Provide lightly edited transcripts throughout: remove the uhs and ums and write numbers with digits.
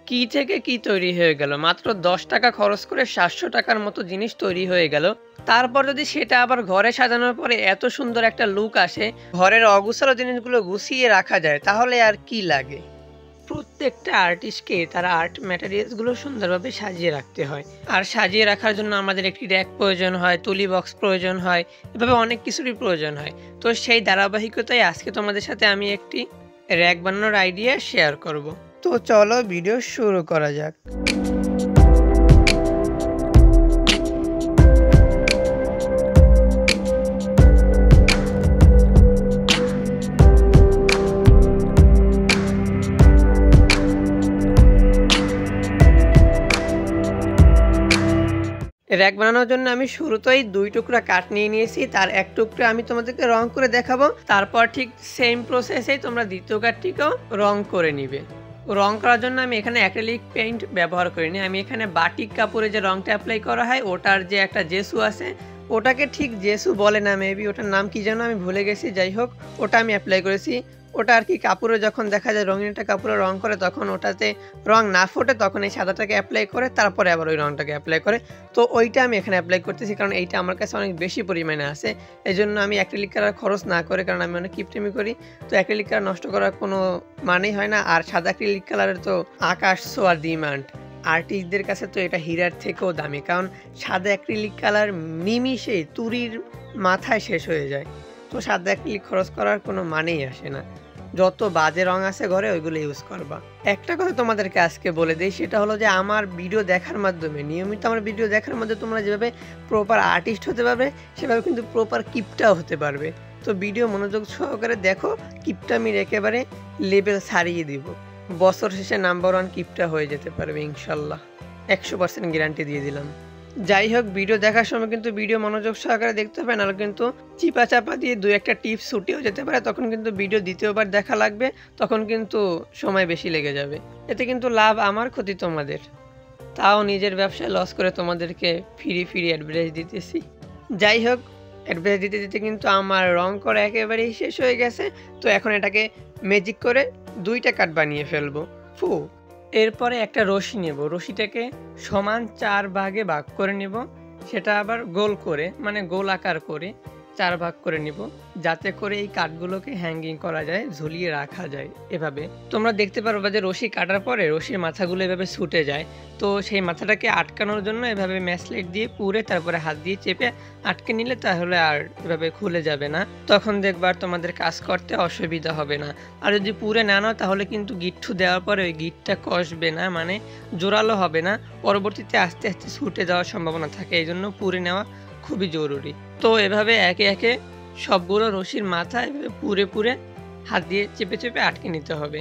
কি থেকে কি তৈরি হয়ে গেল, মাত্র 10 টাকা খরচ করে 700 টাকার মতো জিনিস তৈরি হয়ে গেল। তারপর যদি সেটা আবার ঘরে সাজানোর পরে এত সুন্দর একটা লুক আসে, ঘরের অগুছালো জিনিসগুলো গুছিয়ে রাখা যায়, তাহলে আর কি লাগে। প্রত্যেকটা আর্টিস্টকে তারা আর্ট ম্যাটেরিয়ালসগুলো সুন্দরভাবে সাজিয়ে রাখতে হয়, আর সাজিয়ে রাখার জন্য আমাদের একটি র্যাক প্রয়োজন হয়, তুলি বক্স প্রয়োজন হয়, এভাবে অনেক কিছুরই প্রয়োজন হয়। তো সেই ধারাবাহিকতায় আজকে তোমাদের সাথে আমি একটি র্যাক বানানোর আইডিয়া শেয়ার করব। তো চলো ভিডিও শুরু করা যাক। র্যাক বানানোর জন্য আমি শুরুতেই 2 টুকরা কাঠ নিয়ে নিয়েছি, তার 1 টুকরা আমি তোমাদেরকে রং করে দেখাবো। তারপর ঠিক সেম প্রসেসেই তোমরা দ্বিতীয় কাঠটিকেও রং করে নিবে। রং করার জন্য আমি এখানে অ্যাক্রিলিক পেইন্ট ব্যবহার করিনি, আমি এখানে বাটিক কাপড়ে যে রংটা অ্যাপ্লাই করা হয় ওটার যে একটা জেসু আছে, ওটাকে ঠিক জেসু বলে না, মেবি ওটার নাম কি যেন আমি ভুলে গেছি, যাই হোক ওটা আমি অ্যাপ্লাই করেছি। ওটা আর কি কাপড়ে যখন দেখা যায় রঙিন একটা কাপড়ে রং করে, তখন ওটাতে রং না ফোটে, তখন এই সাদাটাকে অ্যাপ্লাই করে তারপরে আবার ওই রংটাকে অ্যাপ্লাই করে। তো ওইটা আমি এখানে অ্যাপ্লাই করতেছি, কারণ এইটা আমার কাছে অনেক বেশি পরিমাণে আছে। এই জন্য আমি অ্যাক্রিলিক কালার খরচ না করে, কারণ আমি অনেক কিপটেমি করি, তো অ্যাক্রিলিক কালার নষ্ট করার কোনো মানেই হয় না। আর সাদা অ্যাক্রিলিক কালারের তো আকাশ ছোঁয়ার ডিমান্ড, আর্টিস্টদের কাছে তো এটা হীরার থেকেও দামি, কারণ সাদা অ্যাক্রিলিক কালার মিমিশে তুরির মাথায় শেষ হয়ে যায়। তো সাদা অ্যাক্রিলিক খরচ করার কোনো মানেই আসে না। যত বাজে রং আছে ঘরে ওইগুলো ইউজ করবা। একটা কথা তোমাদেরকে আজকে বলে দিই, সেটা হলো যে আমার ভিডিও দেখার মাধ্যমে, নিয়মিত আমার ভিডিও দেখার মধ্যে তোমরা যেভাবে প্রপার আর্টিস্ট হতে পারবে, সেভাবে কিন্তু প্রপার কিপটাও হতে পারবে। তো ভিডিও মনোযোগ সহকারে দেখো, কিপটামির একেবারে লেভেল ছাড়িয়ে দিব। বছর শেষে নাম্বার 1 কিপটা হয়ে যেতে পারবে ইনশাল্লাহ, 100% গ্যারান্টি দিয়ে দিলাম। যাই হোক, ভিডিও দেখার সময় কিন্তু ভিডিও মনোযোগ সহকারে দেখতে হবে, নাহলে কিন্তু চিপা চাপা দিয়ে 2-1টা টিপস ছুটেও যেতে পারে, তখন কিন্তু ভিডিও দ্বিতীয়বার দেখা লাগবে, তখন কিন্তু সময় বেশি লেগে যাবে। এতে কিন্তু লাভ আমার, ক্ষতি তোমাদের। তাও নিজের ব্যবসায় লস করে তোমাদেরকে ফ্রি অ্যাডভার্টাইজ দিতেছি। যাই হোক, অ্যাডভার্টাইজ দিতে দিতে কিন্তু আমার রং করা একেবারেই শেষ হয়ে গেছে। তো এখন এটাকে ম্যাজিক করে 2টা কাঠ বানিয়ে ফেলবো। এরপরে একটা রশি নেব, রশিটাকে সমান 4 ভাগে ভাগ করে নেব, সেটা আবার গোল করে, মানে গোল আকার করে 4 ভাগ করে নিব, যাতে করে এই কাঠগুলোকে হ্যাঙ্গিং করা যায়, ঝুলিয়ে রাখা যায়। এভাবে তোমরা দেখতে পারবে যে রশি কাটার পরে রশির মাথাগুলো এভাবে ছুটে যায়। তো সেই মাথাটাকে আটকানোর জন্য এভাবে ম্যাসলেট দিয়ে পুরে তারপরে হাত দিয়ে চেপে আটকে নিলে তাহলে আর এভাবে খুলে যাবে না, তখন দেখবার তোমাদের কাজ করতে অসুবিধা হবে না। আর যদি পুরে না নাও তাহলে কিন্তু গিট্টু দেওয়ার পরে ওই গিটটা কষবে না, মানে জোরালো হবে না, পরবর্তীতে আস্তে আস্তে ছুটে যাওয়ার সম্ভাবনা থাকে। এই জন্য পুরে নেওয়া খুবই জরুরি। তো এভাবে একে একে সবগুলো রশির মাথা এভাবে পুরে হাত দিয়ে চেপে চেপে আটকে নিতে হবে।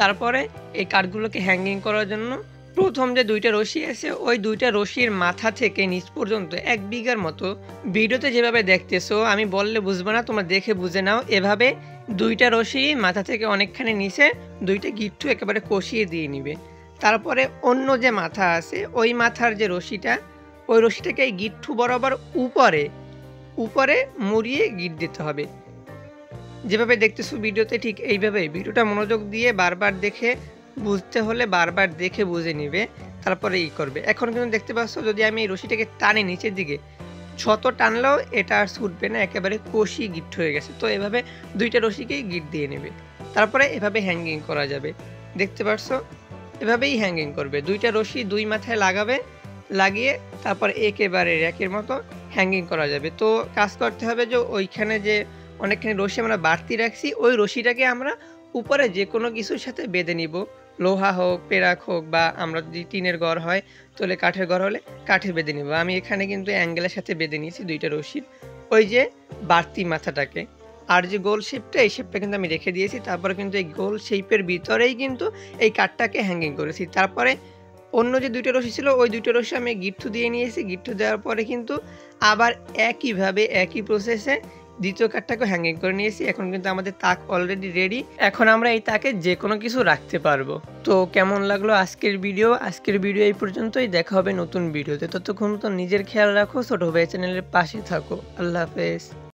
তারপরে এই কাঠগুলোকে হ্যাঙ্গিং করার জন্য প্রথম যে 2টা রশি আছে, ওই 2টা রশির মাথা থেকে নিচ পর্যন্ত 1 বিঘার মতো, ভিডিওতে যেভাবে দেখতেছো আমি বললে বুঝবে না, তোমরা দেখে বুঝে নাও, এভাবে 2টা রশি মাথা থেকে অনেকখানি নিচে 2টা গিট্টু একেবারে কষিয়ে দিয়ে নিবে। তারপরে অন্য যে মাথা আছে, ওই মাথার যে রশিটা, ওই রশিটাকে এই গিট্টু বরাবর উপরে মুড়িয়ে গিট দিতে হবে। যেভাবে দেখতেছো ভিডিওতে, ঠিক এইভাবে ভিডিওটা মনোযোগ দিয়ে বারবার দেখে বুঝতে হলে বারবার দেখে বুঝে নিবে, তারপরে করবে। এখন কিন্তু দেখতে পাচ্ছ, যদি আমি এই রশিটাকে টানি নিচের দিকে, যত টানলেও এটা আর ছুটবে না, একেবারে কষি গিট হয়ে গেছে। তো এভাবে 2টা রশিকেই গিট দিয়ে নেবে, তারপরে এভাবে হ্যাঙ্গিং করা যাবে। দেখতে পাচ্ছ, এভাবেই হ্যাঙ্গিং করবে, 2টা রশি 2 মাথায় লাগাবে, লাগিয়ে তারপর একেবারে র্যাকের মতো হ্যাঙ্গিং করা যাবে। তো কাজ করতে হবে যে ওইখানে যে অনেকখানি রশি আমরা বাড়তি রাখছি, ওই রশিটাকে আমরা উপরে যে কোনো কিছুর সাথে বেঁধে নিব, লোহা হোক, পেরাক হোক, বা আমরা যদি টিনের ঘর হয় তাহলে কাঠের ঘর হলে কাঠে বেঁধে নিব। আমি এখানে কিন্তু অ্যাঙ্গেলের সাথে বেঁধে নিয়েছি 2টা রশির ওই যে বাড়তি মাথাটাকে। আর যে গোল শেপটা, এই শেপটা কিন্তু আমি রেখে দিয়েছি। তারপরে কিন্তু এই গোল শেপের ভিতরেই কিন্তু এই কাঠটাকে হ্যাঙ্গিং করেছি। তারপরে অন্য যে 2টা রশি ছিল, ওই 2টা রশি আমি গিট্টু দিয়ে নিয়েছি। গিট্টু দেওয়ার পরে কিন্তু আবার একইভাবে একই প্রসেসে দ্বিতীয় কাঠটাকে হ্যাঙ্গিং করে নিয়েছি। এখন কিন্তু আমাদের তাক অলরেডি রেডি। এখন আমরা এই তাকে যে কোনো কিছু রাখতে পারবো। তো কেমন লাগলো আজকের ভিডিও? আজকের ভিডিও এই পর্যন্তই, দেখা হবে নতুন ভিডিওতে। ততক্ষণ তো নিজের খেয়াল রাখো, ছোট ভাই চ্যানেলের পাশে থাকো। আল্লাহ হাফেজ।